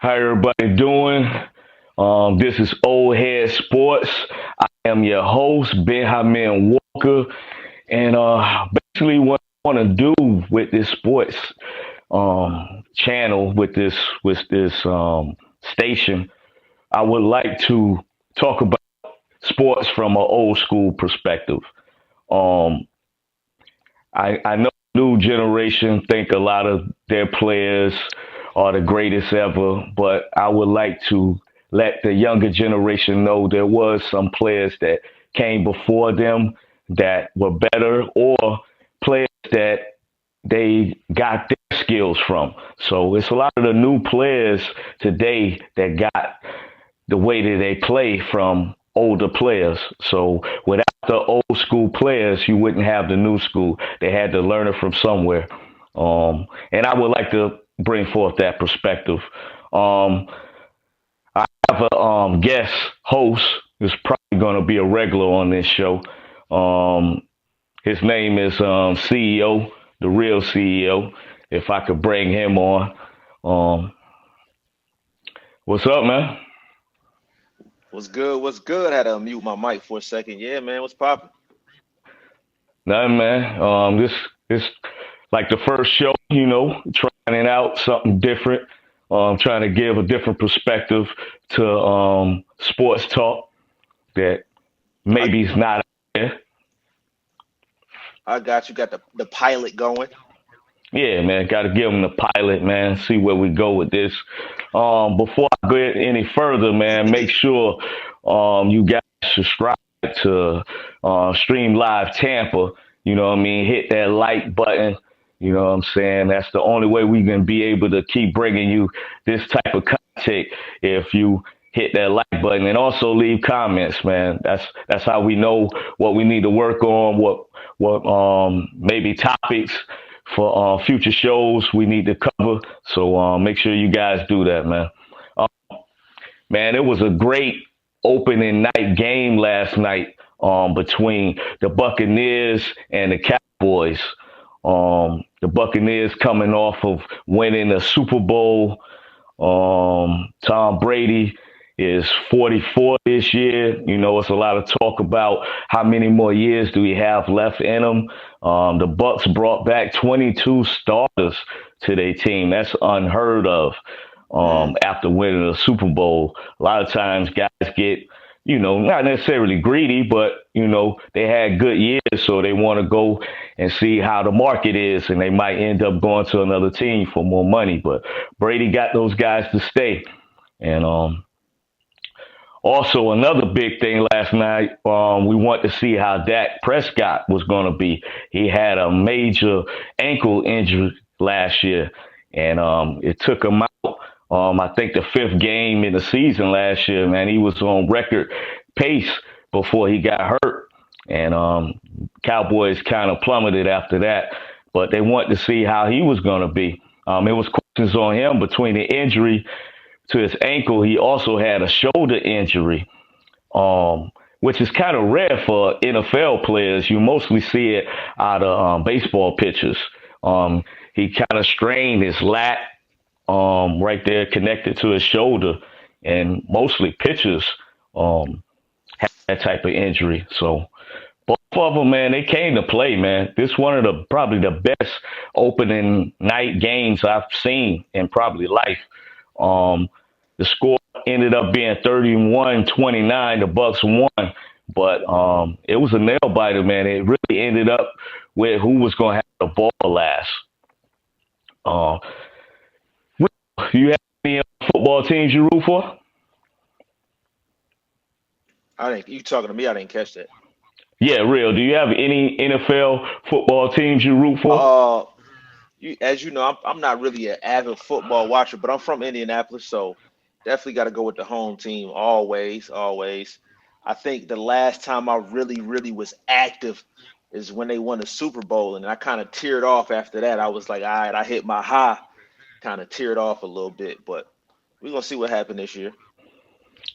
How everybody doing? This is Old Head Sports. I am your host, Benjamin Walker, and basically what I want to do with this sports channel, with this station, I would like to talk about sports from an old school perspective. Um, I know the new generation think a lot of their players are the greatest ever, but I would like to let the younger generation know there was some players that came before them that were better, or players that they got their skills from. So it's a lot of the new players today that got the way that they play from older players. So without the old school players, you wouldn't have the new school. They had to learn it from somewhere. And I would like to bring forth that perspective. Um, I have a guest host who's probably going to be a regular on this show. Um, his name is CEO, the real CEO. If I could bring him on. Um, what's up, man? What's good? What's good? Had to unmute my mic for a second. Yeah, man, what's poppin'? Nothing, man. This is like the first show, trying it out, something different. Trying to give a different perspective to sports talk that I maybe is not out there. I got you. Got the pilot going. Yeah, man, got to give them the pilot, man. See where we go with this. Before I go any further, man, make sure you guys subscribe to Stream Live Tampa. You know what I mean? Hit that like button. You know what I'm saying? That's the only way we can be able to keep bringing you this type of content. If you hit that like button and also leave comments, man. That's how we know what we need to work on, what maybe topics for future shows we need to cover. So make sure you guys do that, man. Uh, Man, it was a great opening night game last night between the Buccaneers and the Cowboys. The Buccaneers coming off of winning the Super Bowl. Tom Brady is 44 this year. You know, it's a lot of talk about how many more years do we have left in him. The Bucks brought back 22 starters to their team. That's unheard of. Mm. After winning a Super Bowl, a lot of times guys get, not necessarily greedy, but they had good years, so they want to go and see how the market is, and they might end up going to another team for more money. But Brady got those guys to stay. And also another big thing last night, we want to see how Dak Prescott was going to be. He had a major ankle injury last year, and it took him out. I think the fifth game in the season last year, man, he was on record pace before he got hurt, and Cowboys kind of plummeted after that. But they wanted to see how he was going to be. It was questions on him between the injury to his ankle. He also had a shoulder injury, which is kind of rare for NFL players. You mostly see it out of baseball pitchers. He kind of strained his lat right there, connected to his shoulder, and mostly pitchers have that type of injury. So both of them, man, they came to play, man. This is one of the probably the best opening night games I've seen in probably life. Um, the score ended up being 31-29. The Bucks won, but it was a nail biter, man. It really ended up with who was going to have the ball last. Uh, you have any football teams you root for? I think you talking to me. I didn't catch that. Yeah, real. Do you have any NFL football teams you root for? Uh, as you know, I'm not really an avid football watcher, but I'm from Indianapolis, so definitely got to go with the home team always, always. I think the last time I really was active is when they won the Super Bowl, and I kind of teared off after that. I was like, all right, I hit my high, kind of teared off a little bit, but we're gonna see what happened this year.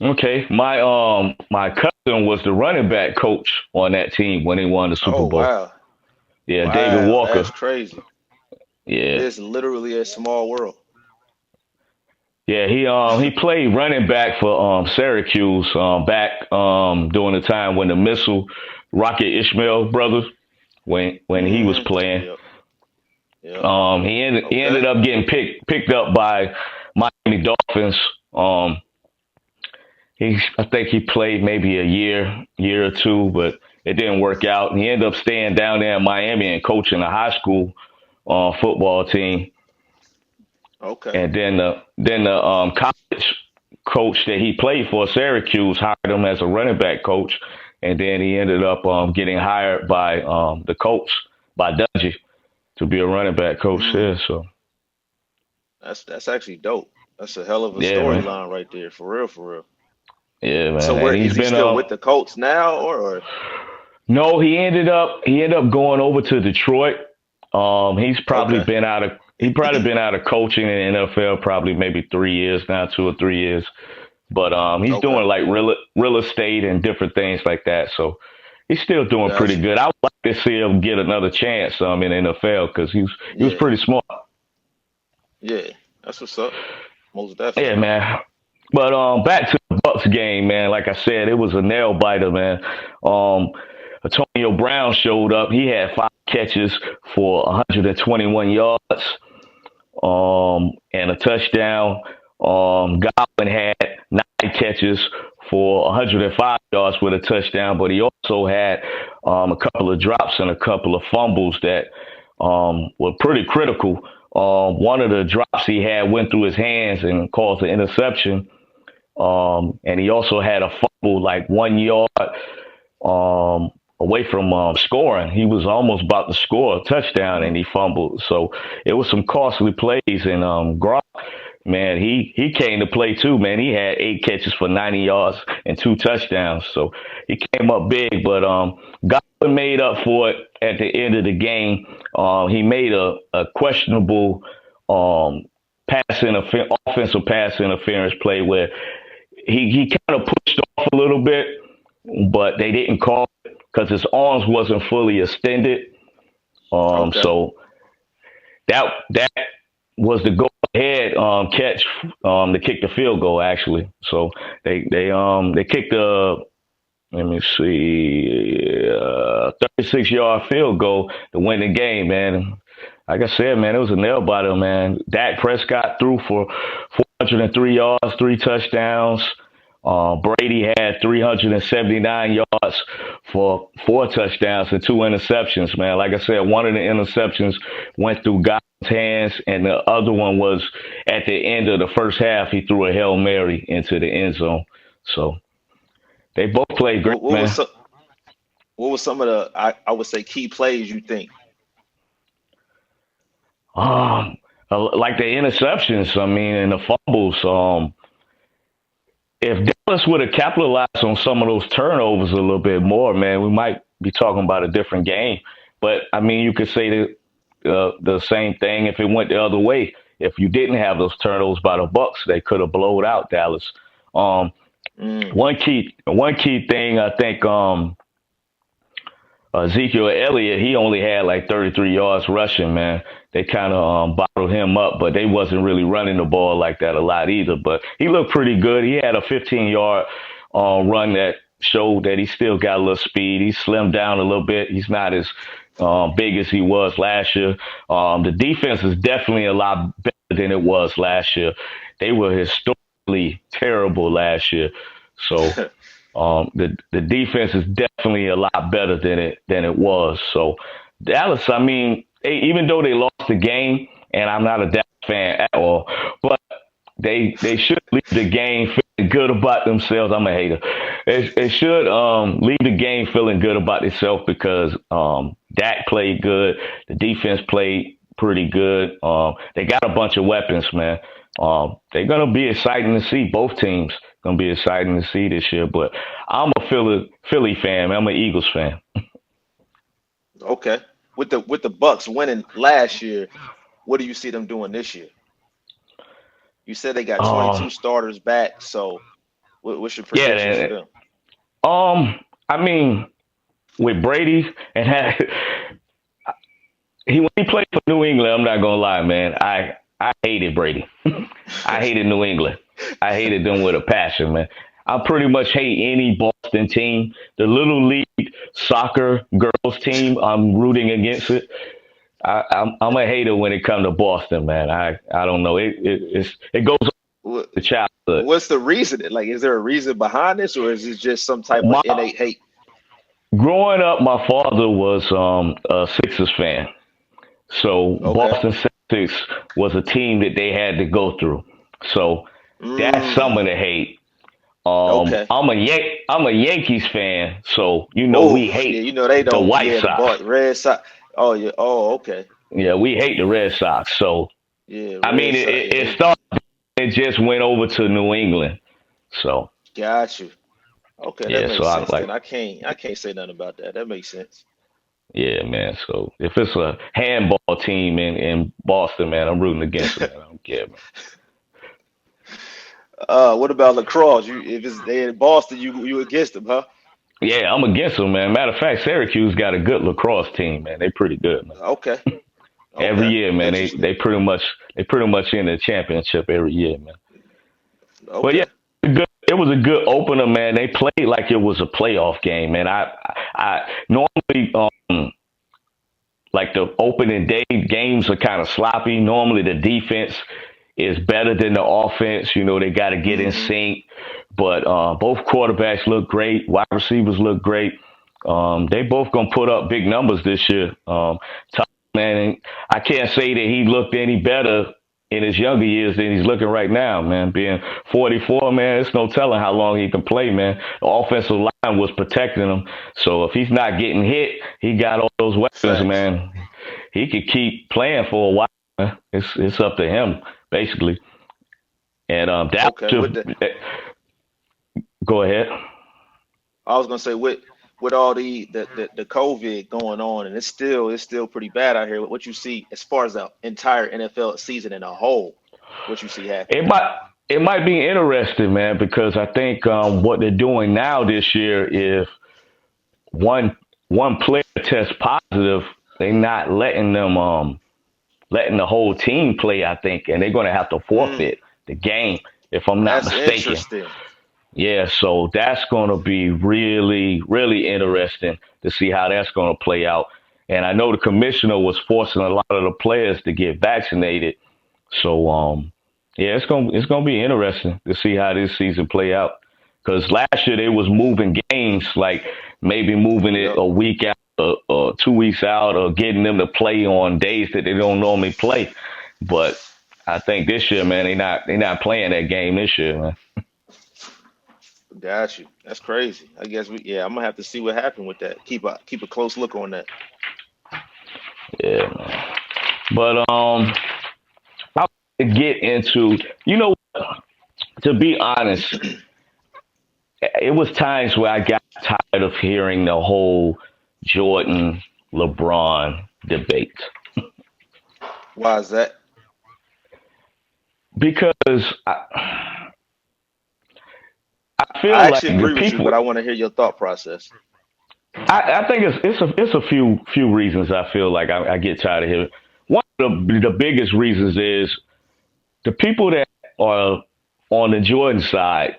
Okay, my cousin was the running back coach on that team when they won the Super Oh Bowl. wow, Yeah, David wow, Walker. that's crazy. Yeah, It's literally a small world. Yeah, he played running back for Syracuse back during the time when the missile Rocket Ishmael brothers when he was playing. Yep. Yep. He Okay. ended up getting picked up by Miami Dolphins. Um, I think he played maybe a year or two, but it didn't work out. And he ended up staying down there in Miami and coaching a high school football team. Okay. And then the college coach that he played for, Syracuse, hired him as a running back coach. And then he ended up getting hired by the coach, by Dungy, to be a running back coach Mm, there. So that's actually dope. That's a hell of a yeah, man. storyline right there, for real, for real. Yeah, So man. where And he's is he been still with the Colts now, or no, he ended up going over to Detroit. okay, He probably been out of coaching in the NFL probably maybe 3 years now, 2 or 3 years. But he's okay, doing like real estate and different things like that. So he's still doing pretty got you. good. I would like to see him get another chance in the NFL because he was Yeah, pretty smart. yeah, that's what's up. Most Yeah, definitely. man. But back to the Bucks game, man. Like I said, it was a nail biter, man. Um, Antonio Brown showed up. He had 5 catches for 121 yards, and a touchdown. Godwin had 9 catches for 105 yards with a touchdown, but he also had a couple of drops and a couple of fumbles that were pretty critical. One of the drops he had went through his hands and caused an interception. And he also had a fumble like 1 yard away from scoring. He was almost about to score a touchdown and he fumbled. So it was some costly plays. And Gronk, man, he came to play too, man. He had 8 catches for 90 yards and 2 touchdowns. So he came up big, but Godwin made up for it at the end of the game. He made a questionable um, offensive pass interference play where he kind of pushed off a little bit, but they didn't call it because his arms wasn't fully extended. Okay. So that was the go ahead catch to kick the field goal actually. So they kicked the let me see 36-yard field goal to win the game, man. Like I said, man, it was a nail biter, man. Dak Prescott threw for 403 yards, 3 touchdowns. Brady had 379 yards for 4 touchdowns and 2 interceptions, man. Like I said, one of the interceptions went through God's hands, and the other one was at the end of the first half. He threw a Hail Mary into the end zone. So they both played great, What was man. some of the I would say key plays you think? Um, like the interceptions, I mean, and the fumbles. If Dallas would have capitalized on some of those turnovers a little bit more, man, we might be talking about a different game. But I mean, you could say the same thing if it went the other way. If you didn't have those turnovers by the Bucks, they could have blowed out Dallas. Um, Mm, one key thing I think Ezekiel Elliott, he only had like 33 yards rushing, man. They kind of bottled him up, but they wasn't really running the ball like that a lot either. But he looked pretty good. He had a 15-yard run that showed that he still got a little speed. He slimmed down a little bit. He's not as big as he was last year. The defense is definitely a lot better than it was last year. They were historically terrible last year. So the defense is definitely a lot better than it was. So Dallas, I mean, even though they lost the game, and I'm not a Dallas fan at all, but they should leave the game feeling good about themselves. I'm a hater. They should leave the game feeling good about themselves because Dak played good. The defense played pretty good. They got a bunch of weapons, man. They're gonna be exciting to see. Both teams gonna be exciting to see this year. But I'm a Philly fan. Man. I'm an Eagles fan. okay. With the Bucks winning last year, what do you see them doing this year? You said they got Um, 22 starters back, so what's your predictions for yeah. them? I mean, with Brady and when he played for New England, I'm not gonna lie, man. I hated Brady. I hated New England. I hated them with a passion, man. I pretty much hate any Boston team. The little league soccer girls team, I'm rooting against it. I'm a hater when it comes to Boston, man. I don't know. It goes on What, to childhood. what's the reason? Like, is there a reason behind this, or is it just some type of My innate hate? growing up, my father was a Sixers fan, so Okay. Boston Celtics was a team that they had to go through. So that's some Mm, of the hate. okay. I'm a Yankees fan, so Oh, we yeah, hate you know they the don't. White Yeah, the Sox. Red Sox. Oh, yeah. Oh, okay. Yeah, we hate the Red Sox. So Yeah, I Red mean, Sox. Yeah, it they started. It just went over to New England. So got you. Okay, that yeah, so makes I sense. like Then I can't say nothing about that. That makes sense. yeah, man. So if it's a handball team in Boston, man, I'm rooting against them, man. I don't care, man. What about lacrosse? You, if it's they in Boston, you against them, huh? Yeah, I'm against them, man. Matter of fact, Syracuse got a good lacrosse team, man. They pretty good, man. Okay, Every okay, year, man, interesting. they pretty much in the championship every year, man. But yeah, Okay, it was a good opener, man. They played like it was a playoff game, man. I normally like the opening day games are kind of sloppy. Normally the defense is better than the offense. They got to get in mm-hmm. sync. But both quarterbacks look great. Wide receivers look great. They both gonna put up big numbers this year. Tom, man, I can't say that he looked any better in his younger years than he's looking right now, man. Being 44, man, it's no telling how long he can play, man. The offensive line was protecting him, so if he's not getting hit, he got all those weapons, Facts. man. He could keep playing for a while. Man. It's up to him basically. And that Okay, with should the go ahead. I was gonna say with all the COVID going on, and it's still pretty bad out here. What you see as far as the entire NFL season in a whole, what you see It happening? might it might be interesting, man, because I think what they're doing now this year is one one player tests positive, they're not letting the whole team play. I think, and they're going to have to Mm, forfeit the game if I'm not that's mistaken. interesting. Yeah, so that's going to be really, really interesting to see how that's going to play out. And I know the commissioner was forcing a lot of the players to get vaccinated. So, yeah, it's gonna be interesting to see how this season play out. Because last year they was moving games, like maybe moving it Yep. a week out or 2 weeks out, or getting them to play on days that they don't normally play. But I think this year, man, they not playing that game this year, man. Got you. That's crazy. I guess I'm gonna have to see what happened with that. Keep a close look on that. Yeah, man. But I want to get into, to be honest, it was times where I got tired of hearing the whole Jordan LeBron debate Why is that? because I feel I like actually the agree with you, people. but I want to hear your thought process. I think it's a few reasons I feel like I get tired of hearing. One of the biggest reasons is the people that are on the Jordan side.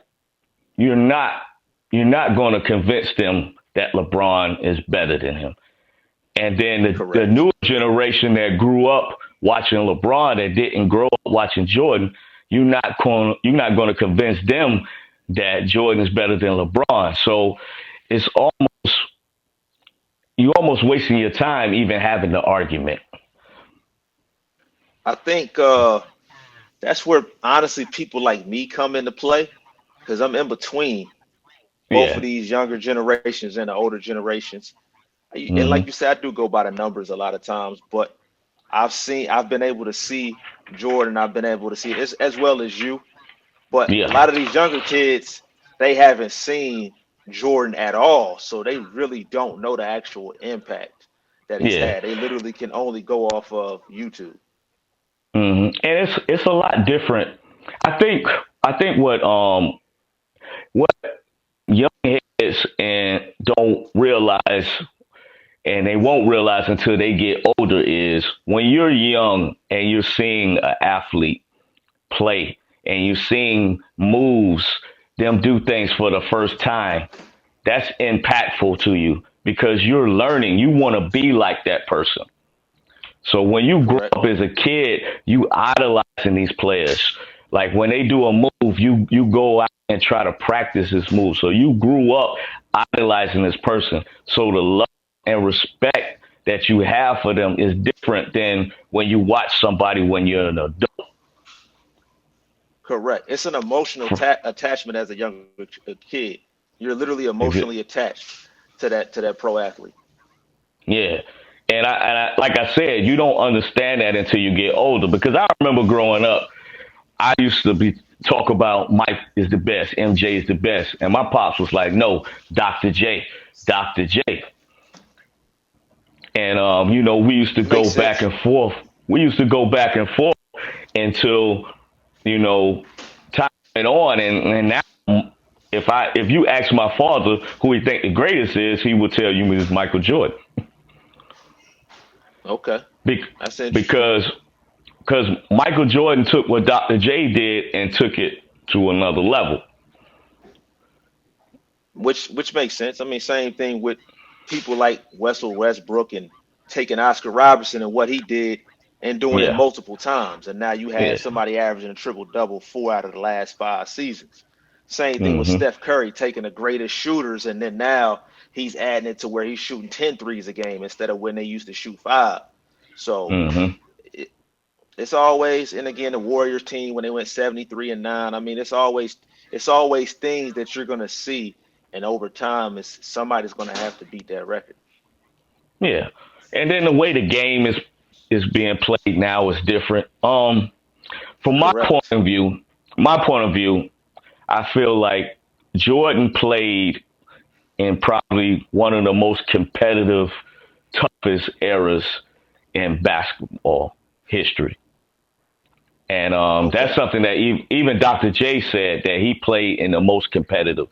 You're not you're not going to convince them that LeBron is better than him. And then the Correct. newer generation that grew up watching LeBron that didn't grow up watching Jordan, you're not going to convince them that Jordan is better than LeBron. So it's almost you almost wasting your time even having the argument. I think that's where honestly people like me come into play because I'm in between both of Yeah. these younger generations and the older generations. And like Mhm. you said, I do go by the numbers a lot of times, but I've been able to see Jordan, I've been able to see as well as you. But a Yeah. lot of these younger kids, they haven't seen Jordan at all, so they really don't know the actual impact that he's Yeah. had. They literally can only go off of YouTube. And it's a lot different. I think I think what young heads and don't realize and they won't realize until they get older is when you're young and you're seeing an athlete play and you're seeing moves, them do things for the first time, that's impactful to you because you're learning. You want to be like that person. So when you grow Correct. up as a kid, you idolizing these players. Like when they do a move, you go out and try to practice this move. So you grew up idolizing this person. So the love and respect that you have for them is different than when you watch somebody when you're an adult. Correct. It's an emotional attachment as a younger kid. You're literally Is it? emotionally attached to that pro athlete. Yeah. Like I said, you don't understand that until you get older. Because I remember growing up, I used to be talk about Mike is the best, MJ is the best, and my pops was like, no, Dr. J, Dr. J, and we used to Makes go back sense. and forth. We used to go back and forth until you know time went on, and now if you ask my father who he think the greatest is, he would tell you it's Michael Jordan. Okay. Be- That's interesting. because because Michael Jordan took what Dr. J did and took it to another level. Which makes sense. I mean, same thing with people like Russell Westbrook and taking Oscar Robertson and what he did and doing it Yeah. multiple times. And now you have Yeah. somebody averaging a triple double 4 out of the last 5 seasons. Same thing with Mhm. Steph Curry taking the greatest shooters and then now he's adding it to where he's shooting 10 threes a game instead of when they used to shoot five. So Mhm. it, it's always, and again, the Warriors team when they went 73-9. I mean, it's always things that you're gonna see, and over time, it's somebody's gonna have to beat that record. Yeah. And then the way the game is being played now is different. From Correct. my point of view, I feel like Jordan played in probably one of the most competitive, toughest eras in basketball history. And that's Okay. something that even Dr. J said that he played in the most competitive.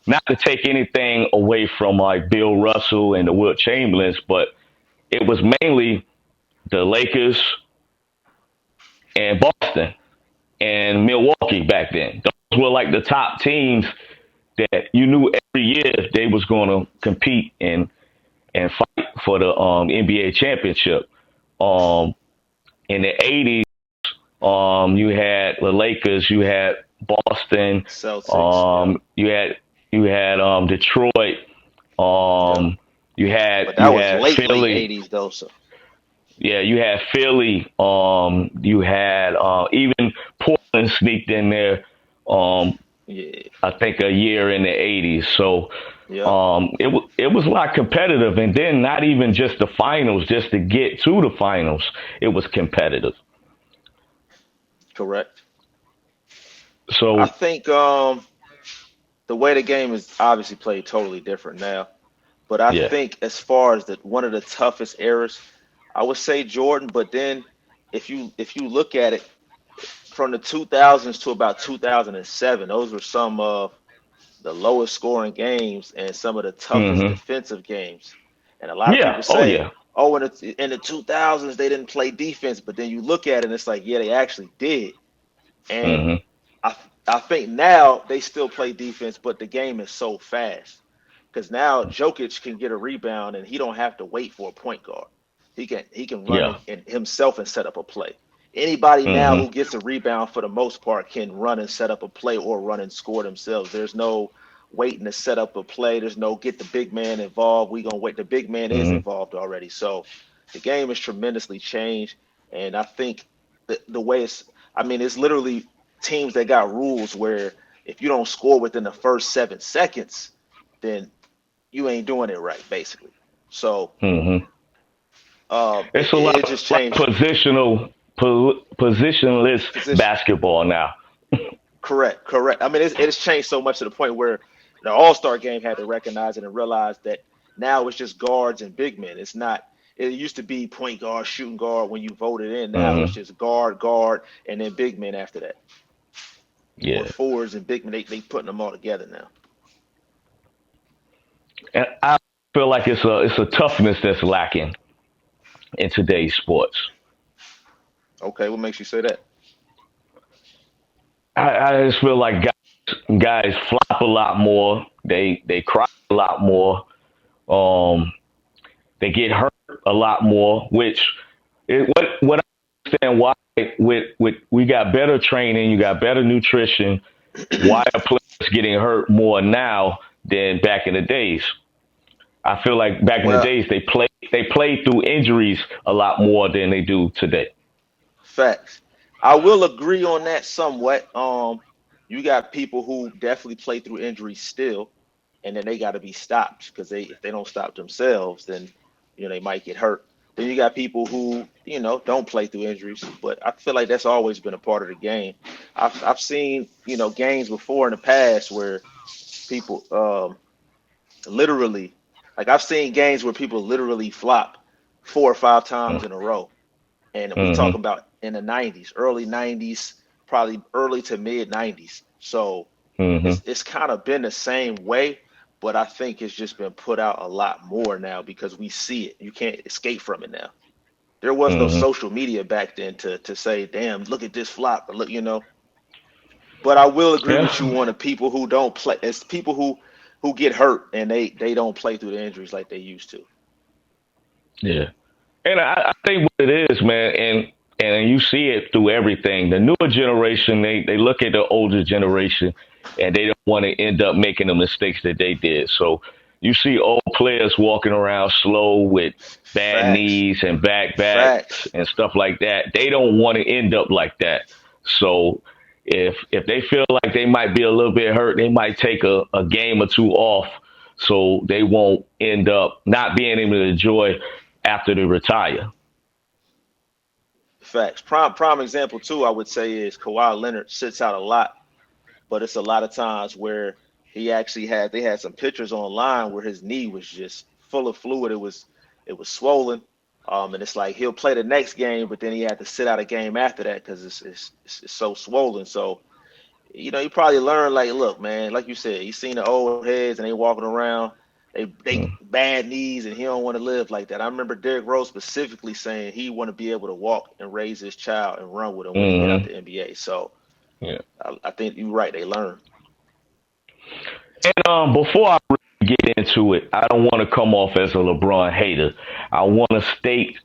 Not to take anything away from like Bill Russell and the Wilt Chamberlains, but it was mainly the Lakers and Boston and Milwaukee back then. Those were like the top teams that you knew every year they was going to compete and fight for the NBA championship. Um, in the '80s, you had the Lakers, you had Boston, Celtics. Yep. you had Detroit, Yep. um, But you that was had late Philly. '80s though. So Yeah, you had Philly. You had even Portland sneaked in there. Um, yeah. I think a year in the '80s. So Yep. it was a lot competitive, and then not even just the finals, just to get to the finals, it was competitive. Correct. I So think the way the game is obviously played totally different now. But I yeah. think as far as one of the toughest eras, I would say Jordan. But then if you look at it from the 2000s to about 2007, those were some of the lowest scoring games and some of the toughest Hmm. defensive games. And a lot of Yeah. people Oh say, yeah. oh, in the 2000s they didn't play defense, but then you look at it and it's like, yeah, they actually did. And Hmm. I think now they still play defense, but the game is so fast. Because now Jokic can get a rebound and he don't have to wait for a point guard. He can run Yeah. it in himself and set up a play. Anybody now Hmm. who gets a rebound for the most part can run and set up a play or run and score themselves. There's no waiting to set up a play. There's no get the big man involved. We gonna wait. The big man is Hmm. involved already. So the game has tremendously changed, and I think the way it's. I mean, it's literally teams that got rules where if you don't score within the first 7 seconds, then you ain't doing it right, basically. So Hmm. it, It's a lot it of just like changed positionless position. basketball now. Correct, correct. I mean, it's changed so much to the point where the All Star game had to recognize it and realize that now it's just guards and big men. It's not. It used to be point guard, shooting guard when you voted in. Now it's Hmm. just guard, guard, and then big men after that, or Yeah. forwards and big men. They putting them all together now. And I feel like it's a toughness that's lacking in today's sports. Okay, what makes you say that? I just feel like guys flop a lot more. They cry a lot more. Um, they get hurt a lot more. Which what I understand why with we got better training, you got better nutrition. Why are players getting hurt more now than back in the days? I feel like back in the Well, days they played through injuries a lot more than they do today. facts. I will agree on that somewhat. You got people who definitely play through injuries still, and then they got to be stopped because they if they don't stop themselves, then they might get hurt. Then you got people who don't play through injuries, but I feel like that's always been a part of the game. I've seen games before in the past where people literally, like I've seen games where people literally flop 4 or 5 times in a row, and we talk Mm-hmm. about in the 90s, early 90s, probably early to mid 90s. So Mm-hmm. it's kind of been the same way, but I think it's just been put out a lot more now because we see it. You can't escape from it now. There was no Mm-hmm. social media back then to say, "Damn, look at this flop," or look. But I will agree Yeah. with you on the people who don't play. It's people who get hurt and they don't play through the injuries like they used to. Yeah. And I think what it is, man, and you see it through everything. The newer generation, they look at the older generation, and they don't want to end up making the mistakes that they did. So you see old players walking around slow with bad Facts, knees and back backs facts. and stuff like that. They don't want to end up like that. So if they feel like they might be a little bit hurt, they might take a game or two off so they won't end up not being able to enjoy after they retire. Facts. Prime example too, I would say is Kawhi Leonard sits out a lot, but it's a lot of times where he actually had they had some pictures online where his knee was just full of fluid. It was swollen. And it's like he'll play the next game, but then he had to sit out a game after that because it's so swollen. So you probably learn like, look, man, like you said, you seen the old heads and they walking around, they Mm, bad knees and he don't want to live like that. I remember Derrick Rose specifically saying he want to be able to walk and raise his child and run with him when he get out mm-hmm. the NBA. So Yeah. I think you're right. They learn. And before I really get into it, I don't want to come off as a LeBron hater. I want to state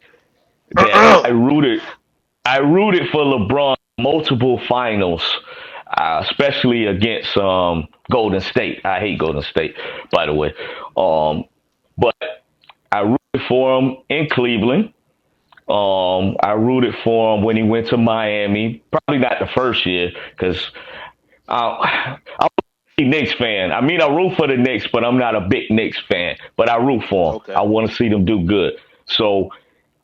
that I rooted for LeBron multiple finals, especially against Golden State. I hate Golden State, by the way. Um, but I rooted for him in Cleveland. I rooted for him when he went to Miami. Probably not the first year because I'm a Knicks fan. I mean, I root for the Knicks, but I'm not a big Knicks fan. But I root for them. I Okay. want to see them do good. So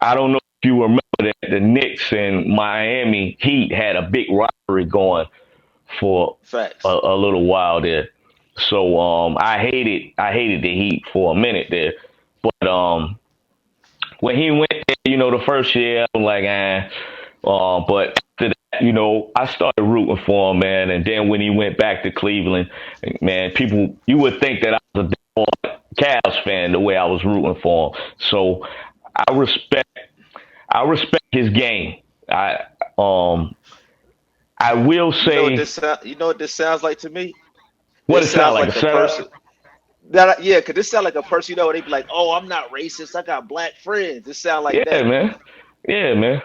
I don't know if you remember that the Knicks and Miami Heat had a big rivalry going for a, Facts. a little while there. So I hated the Heat for a minute there. But when he went there, the first year, I'm like, but after that, I started rooting for him, man. And then when he went back to Cleveland, man, you would think that I was a Cavs fan the way I was rooting for him. So I respect, I respect his game. Um, I will say, You know what this sounds like to me? what This it sound sounds like a like a person setup? yeah, because this sounds like a person, they be like, oh, I'm not racist. I got black friends. This sound like Yeah, that. man. Yeah, man.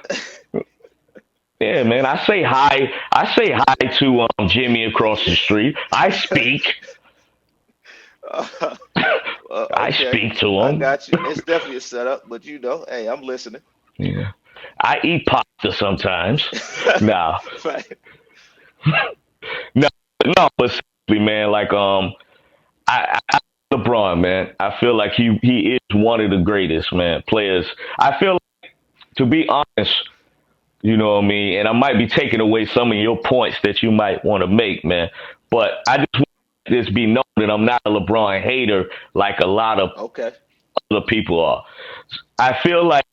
Yeah, man. I say hi. I say hi to Jimmy across the street. I speak. Uh, I okay, speak to I him. got you. It's definitely a setup, but hey, I'm listening. Yeah. I eat pasta sometimes. No, Right. no, no. But seriously, man, like I LeBron, man. I feel like he is one of the greatest, man, players. I feel like, to be honest, you know what I mean. And I might be taking away some of your points that you might want to make, man. But I just want this be known that I'm not a LeBron hater like a lot of Okay. other people are. I feel like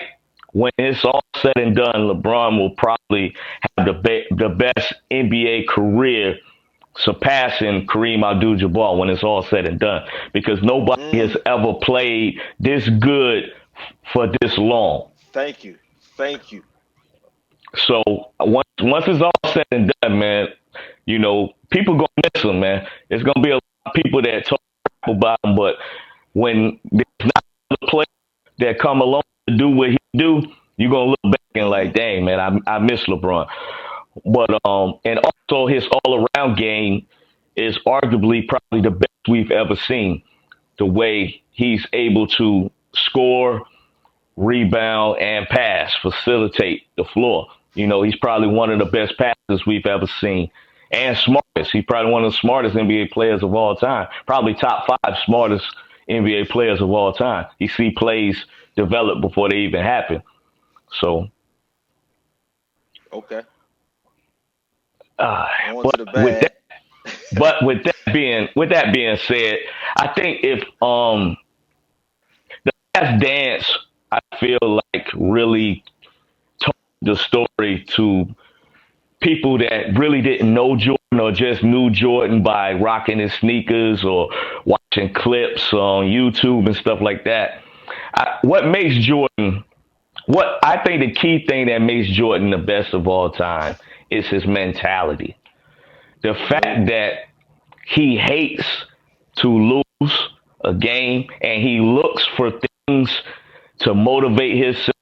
when it's all said and done, LeBron will probably have the best NBA career surpassing Kareem Abdul-Jabbar when it's all said and done, because nobody has Mm, ever played this good for this long. thank you. Thank you. So once it's all said and done, man, people gonna miss him, man. There's gonna be a lot of people that talk about him, but when there's not the players that come along to do what he do, you gonna look back and like, Hmm. dang, man, I miss LeBron. But and also his all around game is arguably probably the best we've ever seen. The way he's able to score, rebound, and pass, facilitate the floor. He's probably one of the best passers we've ever seen. And smartest. He's probably one of the smartest NBA players of all time. Probably top five smartest NBA players of all time. He see plays develop before they even happen. So, Okay. uh, On but to the with bad. with that being said, I think if the last dance, I feel like really told the story to people that really didn't know Jordan or just knew Jordan by rocking his sneakers or watching clips on YouTube and stuff like that. What makes Jordan, what I think the key thing that makes Jordan the best of all time is his mentality. The Hmm. fact that he hates to lose a game and he looks for things to motivate himself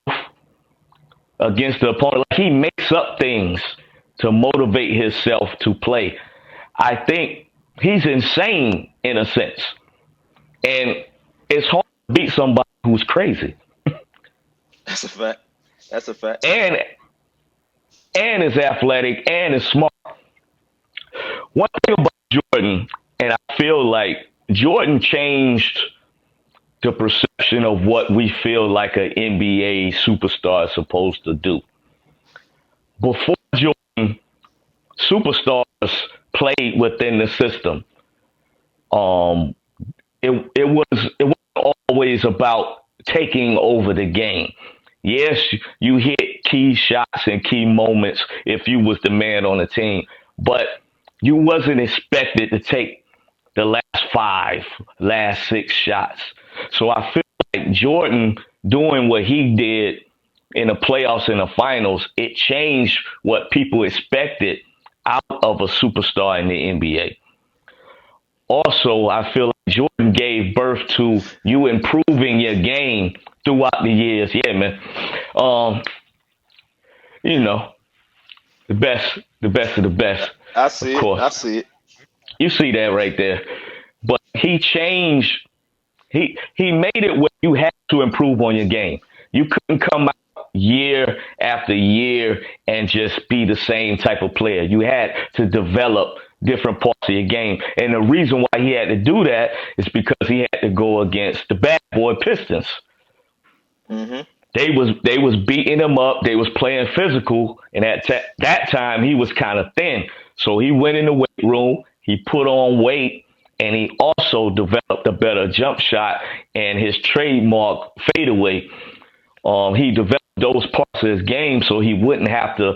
against the opponent. Like he makes up things to motivate himself to play. I think he's insane in a sense. And it's hard to beat somebody who's crazy. That's a fact. That's a fact. And is athletic and is smart. One thing about Jordan, and I feel like Jordan changed the perception of what we feel like an NBA superstar is supposed to do. Before Jordan, superstars played within the system. Um, it wasn't always about taking over the game. Yes, you hit key shots and key moments if you was the man on the team, but you wasn't expected to take the last five, last six shots. So I feel like Jordan doing what he did in the playoffs and the finals, it changed what people expected out of a superstar in the NBA. Also, I feel like Jordan gave birth to you improving your game throughout the years. Yeah, man. Um, you know, the best of the best, I of see it. course. I see it. You see that right there. But he changed. He made it where you had to improve on your game. You couldn't come out year after year and just be the same type of player. You had to develop different parts of your game. And the reason why he had to do that is because he had to go against the bad boy Pistons. Hmm. They was beating him up. They was playing physical, and that time he was kind of thin. So he went in the weight room. He put on weight, and he also developed a better jump shot and his trademark fadeaway. He developed those parts of his game so he wouldn't have to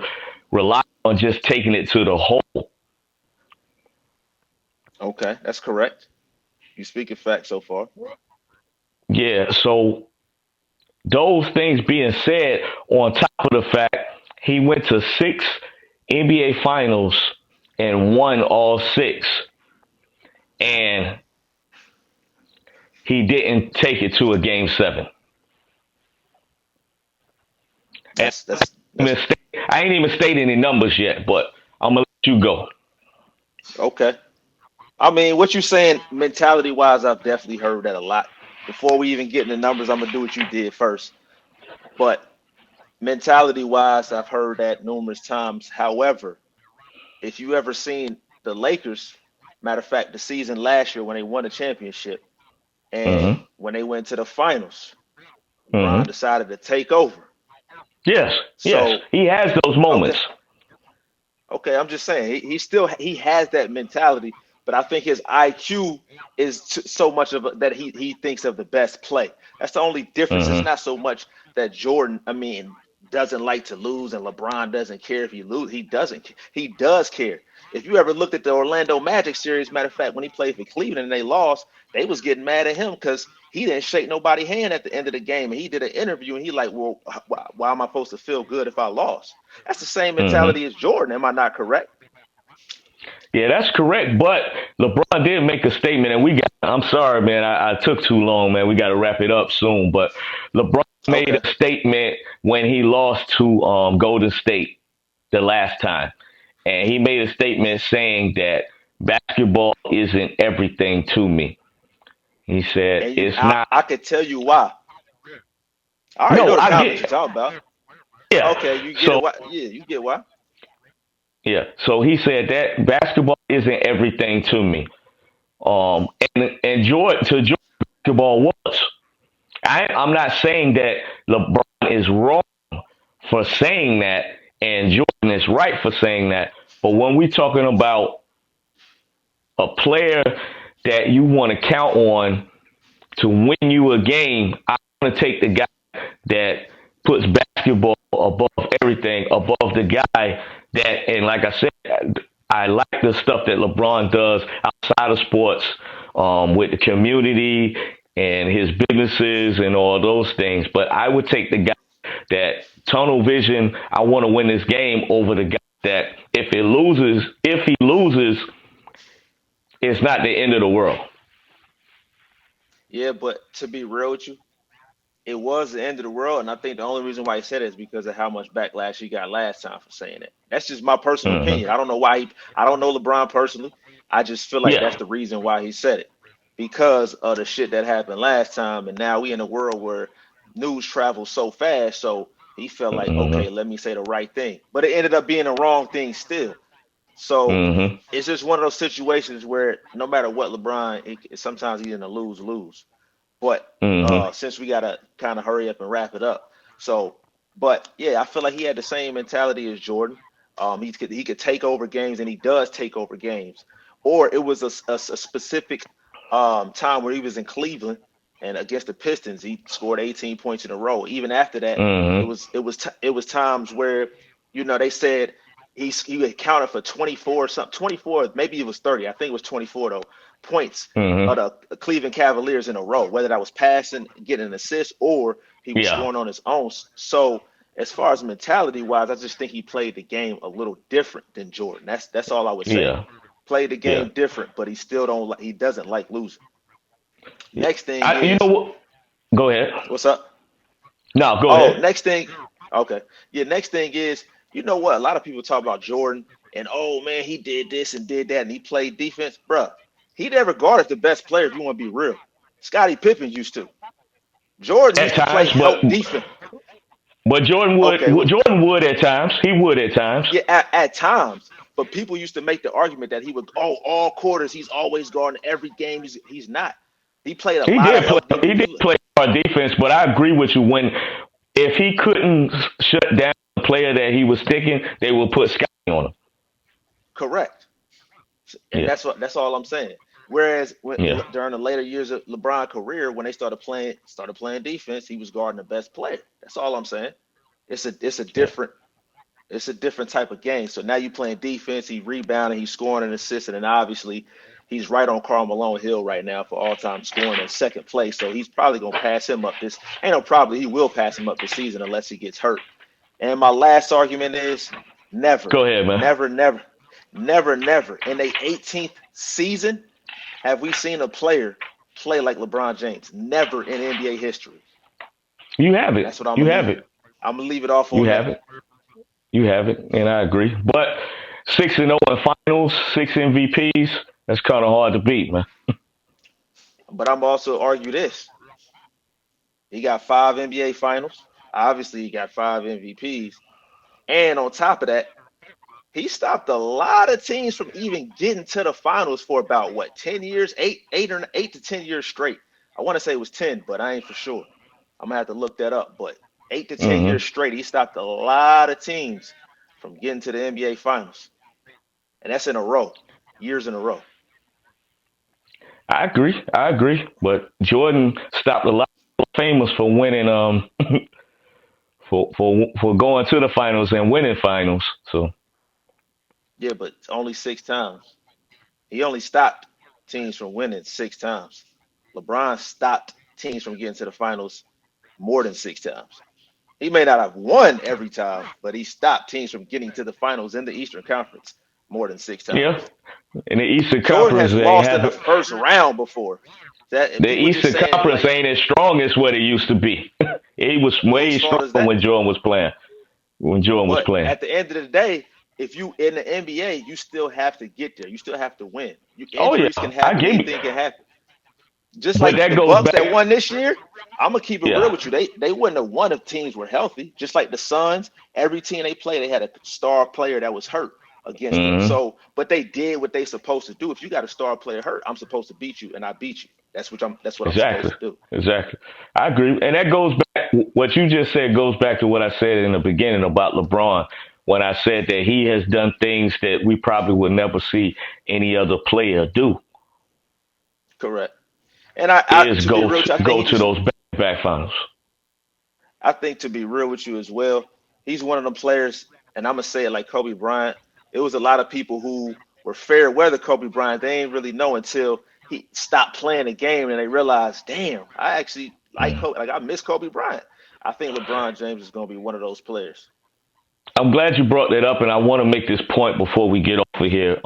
rely on just taking it to the hole. Okay, that's correct. You speaking facts so far. Yeah. So those things being said, on top of the fact he went to six NBA finals and won all six, and he didn't take it to a game seven. And That's I ain't even stated any numbers yet, but I'm gonna let you go. okay. I mean, what you saying mentality wise, I've definitely heard that a lot. Before we even get in the numbers, I'm gonna do what you did first. But mentality wise, I've heard that numerous times. However, if you ever seen the Lakers, matter of fact, the season last year when they won the championship and Hmm. when they went to the finals, Bron Hmm. decided to take over. Yes, yes, So, he has those okay, moments. okay, I'm just saying he still he has that mentality, but I think his IQ is so much of that he thinks of the best play. That's the only difference. It's Hmm. not so much that Jordan. I mean, doesn't like to lose and LeBron doesn't care if he lose. He doesn't. He does care. If you ever looked at the Orlando Magic series, matter of fact, when he played for Cleveland and they lost, they was getting mad at him because he didn't shake nobody's hand at the end of the game. And he did an interview and he like, well, why am I supposed to feel good if I lost? That's the same Hmm. mentality as Jordan. Am I not correct? Yeah, that's correct. But LeBron did make a statement, and we got. I'm sorry, man. I took too long, man. We got to wrap it up soon. But LeBron made Okay. a statement when he lost to Golden State the last time, and he made a statement saying that basketball isn't everything to me. He said And it's not. I could tell you why. I already No, know the I comment get. you're talking about. Yeah. Okay, you get it. So Why? Yeah, you get why. yeah. So he said that basketball isn't everything to me. And Jordan to Jordan, basketball was. I'm not saying that LeBron is wrong for saying that and Jordan is right for saying that. But when we're talking about a player that you want to count on to win you a game, I want to take the guy that puts basketball above everything, above the guy that, and like I said, I like the stuff that LeBron does outside of sports with the community and his businesses and all those things. But I would take the guy that tunnel vision. I want to win this game over the guy that if he loses, it's not the end of the world. Yeah, but to be real with you, it was the end of the world, and I think the only reason why he said it is because of how much backlash he got last time for saying it. That's just my personal opinion. Hmm. I don't know why he. I don't know LeBron personally. I just feel like that's Yeah. the reason why he said it because of the shit that happened last time, and now we in a world where news travels so fast. So he felt like, okay, Hmm. let me say the right thing, but it ended up being the wrong thing still. So Hmm. it's just one of those situations where no matter what LeBron, sometimes he's in a lose lose. But Hmm. since we gotta kind of hurry up and wrap it up, so but yeah, I feel like he had the same mentality as Jordan. He could take over games, and he does take over games. Or it was a specific time where he was in Cleveland and against the Pistons, he scored 18 points in a row. Even after that, Hmm. it was times where they said he accounted for 24 something, 24, maybe it was 30. I think it was 24 though points of Hmm. the Cleveland Cavaliers in a row, whether that was passing, getting an assist, or he was Yeah. scoring on his own. So as far as mentality wise, I just think he played the game a little different than Jordan. That's all I would say. Yeah. Played the Yeah. game different, but he doesn't like losing. Yeah. Next thing You know is, what? Go ahead. what's up? No, go Oh, ahead. next thing. Okay. Yeah, next thing is, you know what? A lot of people talk about Jordan and oh man, he did this and did that and he played defense. Bruh, he never guarded the best player if you want to be real. Scottie Pippen used to. Jordan At used to play times, but help defense. Jordan would. Okay, Jordan would at times. He would at times. yeah, at times. But people used to make the argument that he would, all quarters, he's always guarding every game. He's not. He played a He lot of did play. help. If He did you play our defense, but I agree with you. When if he couldn't shut down the player that he was sticking, they would put Scotty on him. correct, and Yeah. that's all I'm saying. Whereas Yeah. during the later years of LeBron's career, when they started playing defense, he was guarding the best player. That's all I'm saying. It's a Yeah. different type of game. So now you playing defense, he rebounding, he's scoring and assisting, and obviously he's right on Karl Malone Hill right now for all time scoring in second place. So he's probably gonna pass him up this. Ain't no probably he will pass him up this season unless he gets hurt. And my last argument is never, Go ahead, man. never, never, never, never in the 18th season have we seen a player play like LeBron James. Never in NBA history. You have And it. that's what I'm You gonna have leave. it. I'm gonna leave it off You on have that. it. You have it, and I agree. But 6-0 in finals, 6 MVPs. That's kind of hard to beat, man. But I'm also argue this. He got 5 NBA finals. Obviously, he got 5 MVPs. And on top of that, he stopped a lot of teams from even getting to the finals for about what, 10 years, 8 to 10 years straight. I want to say it was 10, but I ain't for sure. I'm gonna have to look that up. But 8 to 10 years Hmm. straight, he stopped a lot of teams from getting to the NBA finals. And that's in a row, years in a row. I agree. I agree. But Jordan stopped a lot of famous for winning for going to the finals and winning finals. So Yeah, but only 6 times. He only stopped teams from winning 6 times. LeBron stopped teams from getting to the finals more than 6 times. He may not have won every time, but he stopped teams from getting to the finals in the Eastern Conference more than six yeah, times. in the Eastern Jordan Conference has they lost in the have first round before. That and the people just Eastern saying Conference like, ain't as strong as what it used to be. It was whose way fault is stronger that? when Jordan was playing. When Jordan was But playing. at the end of the day, if you in the NBA, you still have to get there. You still have to win. You Oh injuries can yeah, I happen. give you. Anything can happen. Just But like that the goes Bucks that back. won this year, I'm gonna keep it real Yeah. with you. They wouldn't have won if teams were healthy. Just like the Suns, every team they played, they had a star player that was hurt against them. Hmm. So, but they did what they supposed to do. If you got a star player hurt, I'm supposed to beat you, and I beat you. That's what I'm supposed Exactly. to do. Exactly. I agree. And that goes back, what you just said goes back to what I said in the beginning about LeBron when I said that he has done things that we probably would never see any other player do Correct. And I is to be real with you, go to those back finals. I think to be real with you as well, he's one of them players, and I'm gonna say it like Kobe Bryant. It was a lot of people who were fair weather Kobe Bryant. They ain't really know until he stopped playing the game and they realized, damn, I actually like Mm. Kobe. Like I miss Kobe Bryant. I think LeBron James is gonna be one of those players. I'm glad you brought that up, and I want to make this point before we get off of here.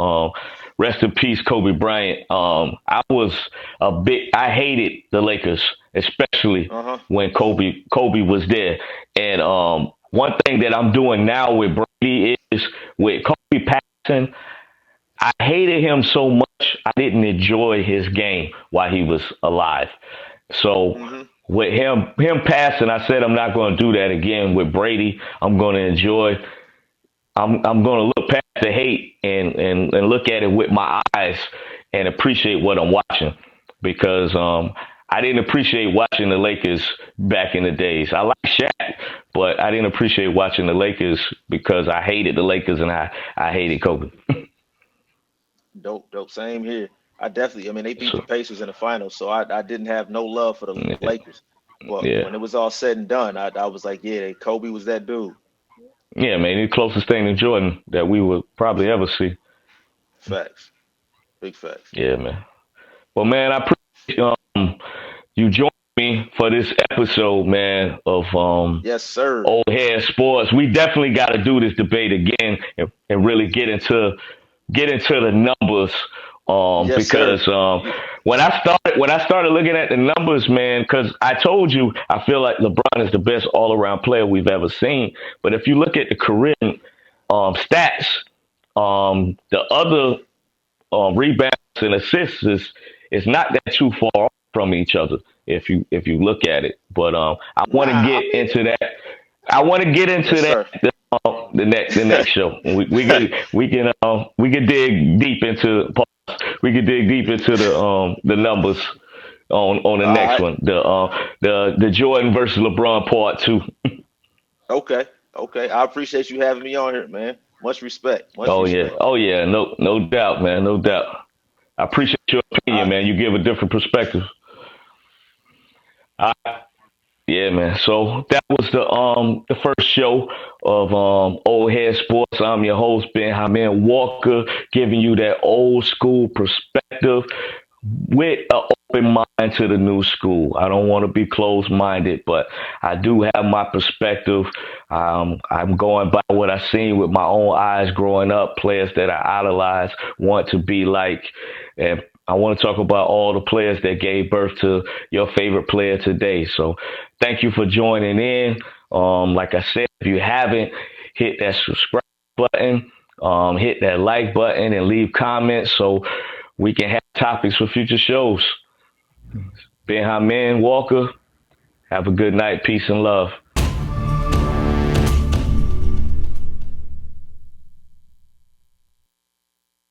Rest in peace, Kobe Bryant. I hated the Lakers, especially Uh huh. when Kobe was there. And one thing that I'm doing now with Brady is with Kobe passing. I hated him so much. I didn't enjoy his game while he was alive. So Mm-hmm. with him passing, I said I'm not going to do that again with Brady. I'm going to enjoy. I'm going to look past the hate and look at it with my eyes and appreciate what I'm watching because I didn't appreciate watching the Lakers back in the days. I like Shaq, but I didn't appreciate watching the Lakers because I hated the Lakers and I hated Kobe. Dope, dope. Same here. I definitely. I mean, they beat the So Pacers in the finals, so I didn't have no love for the yeah, Lakers. But yeah, when it was all said and done, I was like, yeah, Kobe was that dude. yeah, man. The closest thing to Jordan that we would probably ever see. Facts. Big facts. Yeah, man. Well, man, I appreciate you joining me for this episode, man, of Yes, sir. old head sports. We definitely got to do this debate again and really get into the numbers. Yes, sir. Because You when I started looking at the numbers, man, because I told you I feel like LeBron is the best all around player we've ever seen. But if you look at the career stats, the other rebounds and assists is not that too far off from each other if you look at it. But I want to nah. I get mean, into that. I want to get yes, into that sir. the next show. We can dig deep into we can dig deep into the numbers on the All next right. one. The Jordan versus LeBron part two. Okay. Okay. I appreciate you having me on here, man. Much respect. Much Oh yeah, respect. oh yeah, no doubt, man, no doubt. I appreciate your All opinion, right. man. You give a different perspective. Yeah, man. So that was the first show of Old Head Sports. I'm your host, Ben Haman Walker, giving you that old school perspective with an open mind to the new school. I don't want to be closed minded, but I do have my perspective. I'm going by what I seen with my own eyes growing up, players that I idolize, want to be like. And I want to talk about all the players that gave birth to your favorite player today. So thank you for joining in. Like I said, if you haven't, hit that subscribe button, hit that like button, and leave comments so we can have topics for future shows. Ben Haman Walker, have a good night. Peace and love.